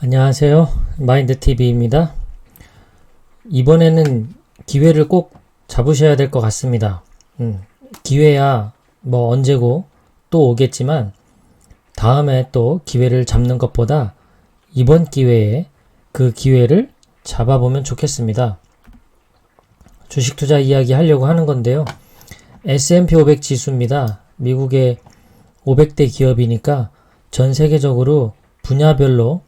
안녕하세요. 마인드TV입니다. 이번에는 기회를 꼭 잡으셔야 될 것 같습니다. 기회야 뭐 언제고 또 오겠지만 다음에 또 기회를 잡는 것보다 이번 기회에 그 기회를 잡아보면 좋겠습니다. 주식 투자 이야기 하려고 하는 건데요. S&P 500 지수입니다. 미국의 500대 기업이니까 전 세계적으로 분야별로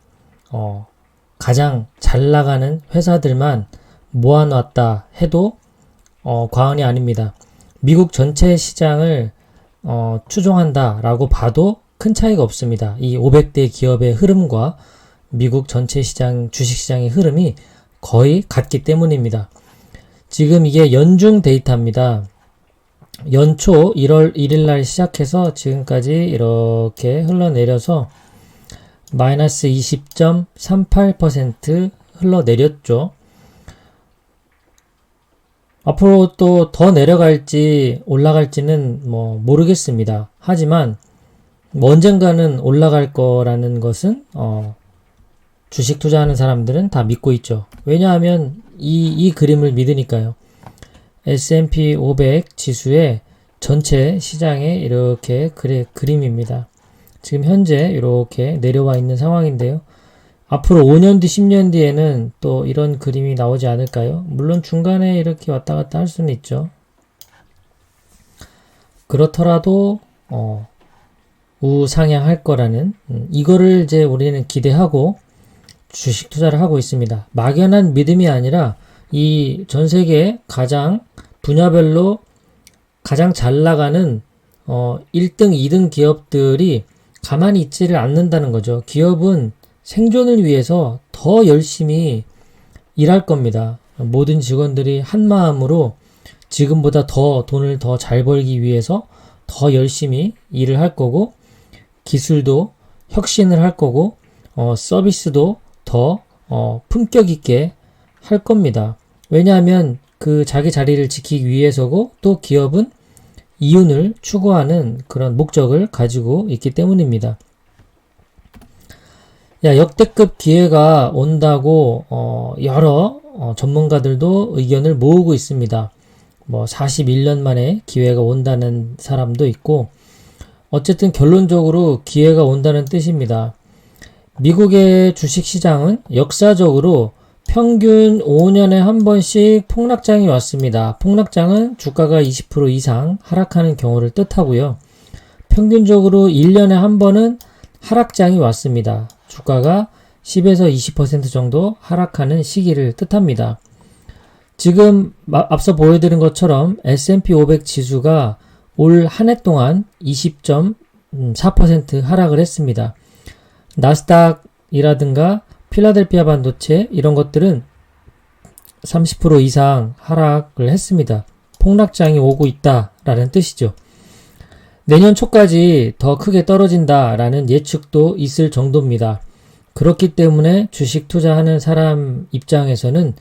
가장 잘 나가는 회사들만 모아놨다 해도 과언이 아닙니다. 미국 전체 시장을 추종한다 라고 봐도 큰 차이가 없습니다. 이 500대 기업의 흐름과 미국 전체 시장, 주식시장의 흐름이 거의 같기 때문입니다. 지금 이게 연중 데이터입니다. 연초 1월 1일 날 시작해서 지금까지 이렇게 흘러내려서 마이너스 20.38% 흘러내렸죠. 앞으로 또 더 내려갈지 올라갈지는 모르겠습니다. 하지만 언젠가는 올라갈 거라는 것은 주식 투자하는 사람들은 다 믿고 있죠. 왜냐하면 이 그림을 믿으니까요. S&P 500 지수의 전체 시장의 이렇게 그림입니다. 지금 현재 이렇게 내려와 있는 상황인데요. 앞으로 5년 뒤, 10년 뒤에는 또 이런 그림이 나오지 않을까요? 물론 중간에 이렇게 왔다 갔다 할 수는 있죠. 그렇더라도 우상향할 거라는 이거를 이제 우리는 기대하고 주식 투자를 하고 있습니다. 막연한 믿음이 아니라 이 전 세계 가장 분야별로 가장 잘 나가는 1등, 2등 기업들이 가만히 있지를 않는다는 거죠. 기업은 생존을 위해서 더 열심히 일할 겁니다. 모든 직원들이 한 마음으로 지금보다 더 돈을 더 잘 벌기 위해서 더 열심히 일을 할 거고, 기술도 혁신을 할 거고, 서비스도 더 품격 있게 할 겁니다. 왜냐하면 그 자기 자리를 지키기 위해서고, 또 기업은 이윤을 추구하는 그런 목적을 가지고 있기 때문입니다. 역대급 기회가 온다고 여러 전문가들도 의견을 모으고 있습니다. 41년 만에 기회가 온다는 사람도 있고, 어쨌든 결론적으로 기회가 온다는 뜻입니다. 미국의 주식시장은 역사적으로 평균 5년에 한 번씩 폭락장이 왔습니다. 폭락장은 주가가 20% 이상 하락하는 경우를 뜻하고요. 평균적으로 1년에 한 번은 하락장이 왔습니다. 주가가 10에서 20% 정도 하락하는 시기를 뜻합니다. 지금 앞서 보여드린 것처럼 S&P 500 지수가 올 한 해 동안 20.4% 하락을 했습니다. 나스닥이라든가 필라델피아 반도체 이런 것들은 30% 이상 하락을 했습니다. 폭락장이 오고 있다라는 뜻이죠. 내년 초까지 더 크게 떨어진다라는 예측도 있을 정도입니다. 그렇기 때문에 주식 투자하는 사람 입장에서는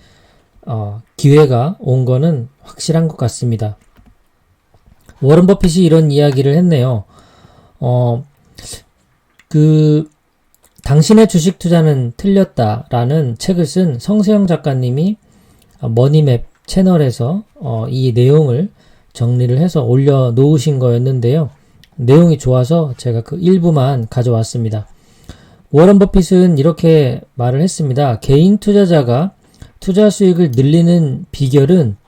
기회가 온 거는 확실한 것 같습니다. 워런 버핏이 이런 이야기를 했네요. 당신의 주식 투자는 틀렸다라는 책을 쓴 성세영 작가님이 머니맵 채널에서 이 내용을 정리를 해서 올려놓으신 거였는데요. 내용이 좋아서 제가 그 일부만 가져왔습니다. 워런 버핏은 이렇게 말을 했습니다. 개인 투자자가 투자 수익을 늘리는 비결은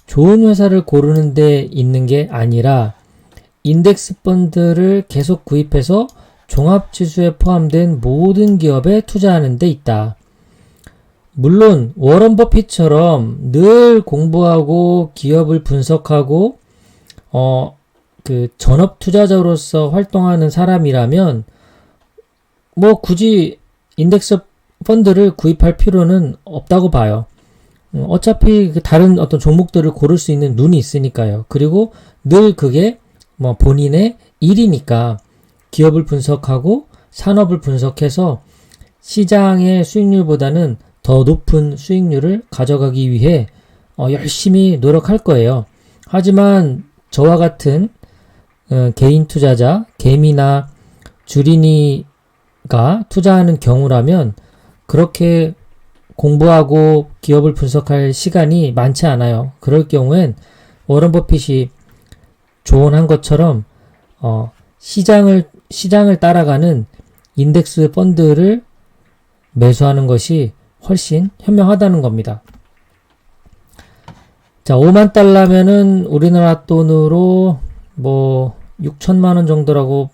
좋은 회사를 고르는 데 있는 게 아니라 인덱스 펀드를 계속 구입해서 종합지수에 포함된 모든 기업에 투자하는 데 있다. 물론 워런 버핏처럼 늘 공부하고 기업을 분석하고 전업 투자자로서 활동하는 사람이라면 굳이 인덱스 펀드를 구입할 필요는 없다고 봐요. 어차피 다른 어떤 종목들을 고를 수 있는 눈이 있으니까요. 그리고 늘 그게 본인의 일이니까 기업을 분석하고 산업을 분석해서 시장의 수익률보다는 더 높은 수익률을 가져가기 위해 열심히 노력할 거예요. 하지만 저와 같은 개인 투자자, 개미나 주린이가 투자하는 경우라면 그렇게 공부하고 기업을 분석할 시간이 많지 않아요. 그럴 경우엔 워런 버핏이 조언한 것처럼 시장을 따라가는 인덱스 펀드를 매수하는 것이 훨씬 현명하다는 겁니다. 자, 5만 달러면은 우리나라 돈으로 뭐 6천만 원 정도라고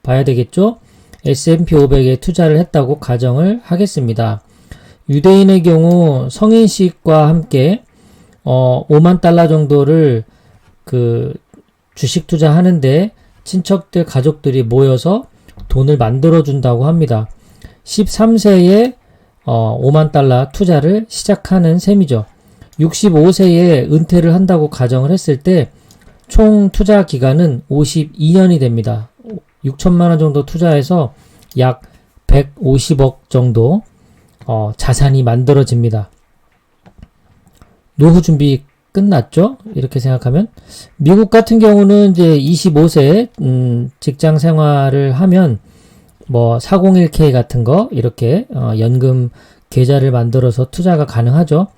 봐야 되겠죠? S&P 500에 투자를 했다고 가정을 하겠습니다. 유대인의 경우 성인식과 함께 5만 달러 정도를 그 주식 투자하는데 친척들, 가족들이 모여서 돈을 만들어 준다고 합니다. 13세에 5만 달러 투자를 시작하는 셈이죠. 65세에 은퇴를 한다고 가정을 했을 때 총 투자 기간은 52년이 됩니다. 6천만 원 정도 투자해서 약 150억 정도 자산이 만들어집니다. 노후 준비 끝났죠? 이렇게 생각하면 미국 같은 경우는 이제 25세 직장 생활을 하면 뭐 401k 같은 거 이렇게 연금 계좌를 만들어서 투자가 가능하죠.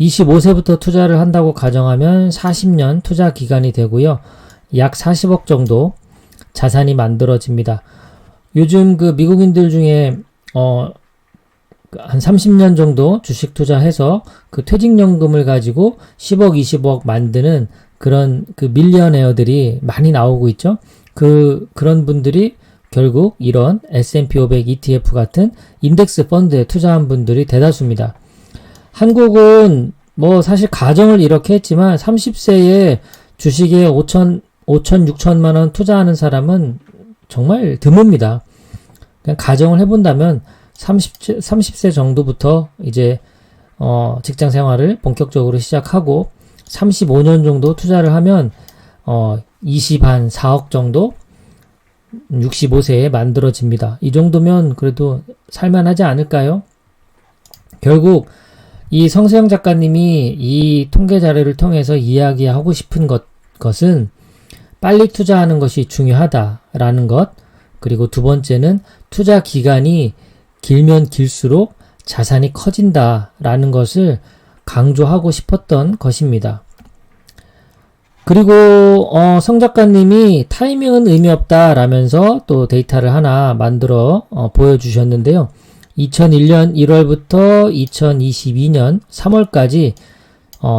25세부터 투자를 한다고 가정하면 40년 투자 기간이 되고요. 약 40억 정도 자산이 만들어집니다. 요즘 그 미국인들 중에 한 30년 정도 주식 투자해서 그 퇴직연금을 가지고 10억, 20억 만드는 그런 그 밀리어네어들이 많이 나오고 있죠. 그런 분들이 결국 이런 S&P 500 ETF 같은 인덱스 펀드에 투자한 분들이 대다수입니다. 한국은 뭐 사실 가정을 이렇게 했지만 30세에 주식에 6천만 원 투자하는 사람은 정말 드뭅니다. 그냥 가정을 해본다면 30세 정도부터 이제 직장 생활을 본격적으로 시작하고 35년 정도 투자를 하면 4억 정도 65세에 만들어집니다. 이 정도면 그래도 살만하지 않을까요? 결국 이 성세영 작가님이 이 통계 자료를 통해서 이야기하고 싶은 것은 빨리 투자하는 것이 중요하다라는 것, 그리고 두 번째는 투자 기간이 길면 길수록 자산이 커진다라는 것을 강조하고 싶었던 것입니다. 그리고 성 작가님이 타이밍은 의미 없다라면서 또 데이터를 하나 만들어 보여주셨는데요. 2001년 1월부터 2022년 3월까지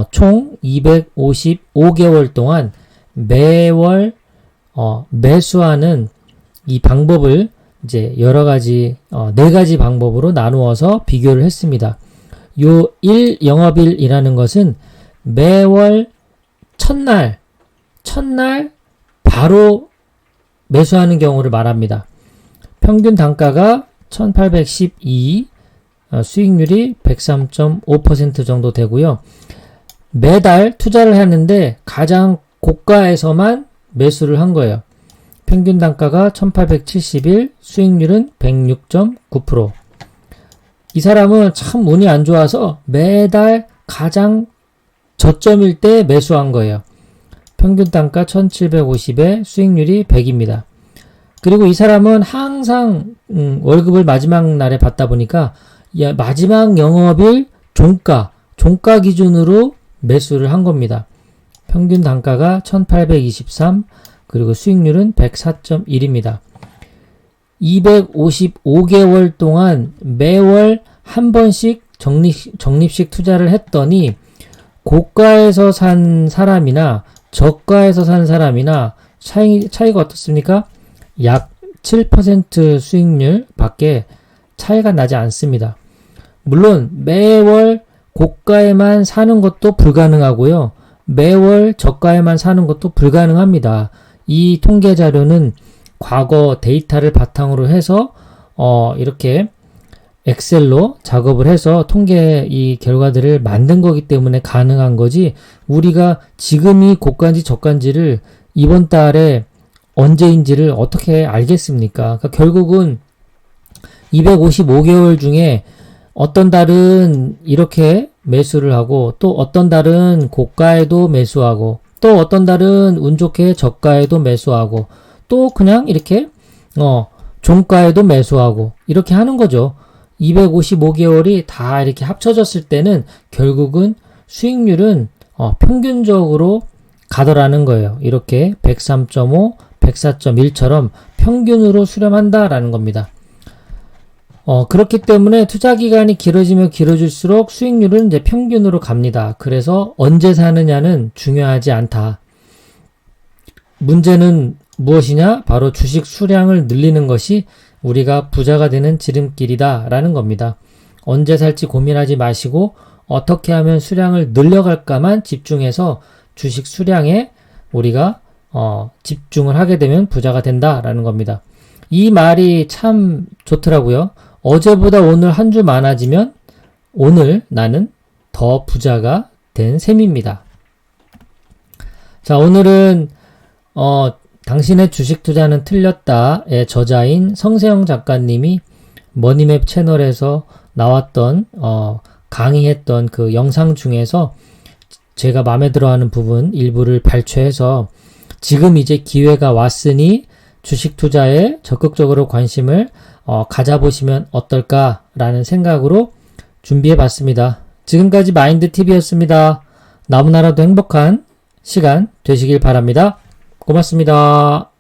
총 255개월 동안 매월 매수하는 이 방법을 이제 여러 가지 4가지 방법으로 나누어서 비교를 했습니다. 요 1영업일이라는 것은 매월 첫날 바로 매수하는 경우를 말합니다. 평균 단가가 1812, 수익률이 103.5% 정도 되고요. 매달 투자를 하는데 가장 고가에서만 매수를 한 거예요. 평균 단가가 1871, 수익률은 106.9%. 이 사람은 참 운이 안 좋아서 매달 가장 저점일 때 매수한 거예요. 평균 단가 1750에 수익률이 100입니다. 그리고 이 사람은 항상 월급을 마지막 날에 받다 보니까 마지막 영업일 종가 기준으로 매수를 한 겁니다. 평균 단가가 1823, 그리고 수익률은 104.1입니다. 255개월 동안 매월 한 번씩 적립식 투자를 했더니 고가에서 산 사람이나 저가에서 산 사람이나 차이가 어떻습니까? 약 7% 수익률 밖에 차이가 나지 않습니다. 물론 매월 고가에만 사는 것도 불가능하고요. 매월 저가에만 사는 것도 불가능합니다. 이 통계 자료는 과거 데이터를 바탕으로 해서 이렇게 엑셀로 작업을 해서 통계 이 결과들을 만든 거기 때문에 가능한 거지, 우리가 지금이 고가인지 저가인지를 이번 달에 언제인지를 어떻게 알겠습니까? 그러니까 결국은 255개월 중에 어떤 달은 이렇게 매수를 하고, 또 어떤 달은 고가에도 매수하고, 또 어떤 달은 운 좋게 저가에도 매수하고, 또 그냥 이렇게 종가에도 매수하고 이렇게 하는 거죠. 255개월이 다 이렇게 합쳐졌을 때는 결국은 수익률은 평균적으로 가더라는 거예요. 이렇게 103.5, 104.1처럼 평균으로 수렴한다라는 겁니다. 그렇기 때문에 투자 기간이 길어지면 길어질수록 수익률은 이제 평균으로 갑니다. 그래서 언제 사느냐는 중요하지 않다. 문제는 무엇이냐? 바로 주식 수량을 늘리는 것이 우리가 부자가 되는 지름길이다 라는 겁니다. 언제 살지 고민하지 마시고 어떻게 하면 수량을 늘려갈까만 집중해서 주식 수량에 우리가 집중을 하게 되면 부자가 된다 라는 겁니다. 이 말이 참 좋더라고요. 어제보다 오늘 한 주 많아지면 오늘 나는 더 부자가 된 셈입니다. 자, 오늘은 당신의 주식 투자는 틀렸다의 저자인 성세영 작가님이 머니맵 채널에서 나왔던 강의했던 그 영상 중에서 제가 마음에 들어하는 부분 일부를 발췌해서 지금 이제 기회가 왔으니 주식 투자에 적극적으로 관심을 가져보시면 어떨까라는 생각으로 준비해 봤습니다. 지금까지 마인드TV였습니다. 너무나라도 행복한 시간 되시길 바랍니다. 고맙습니다.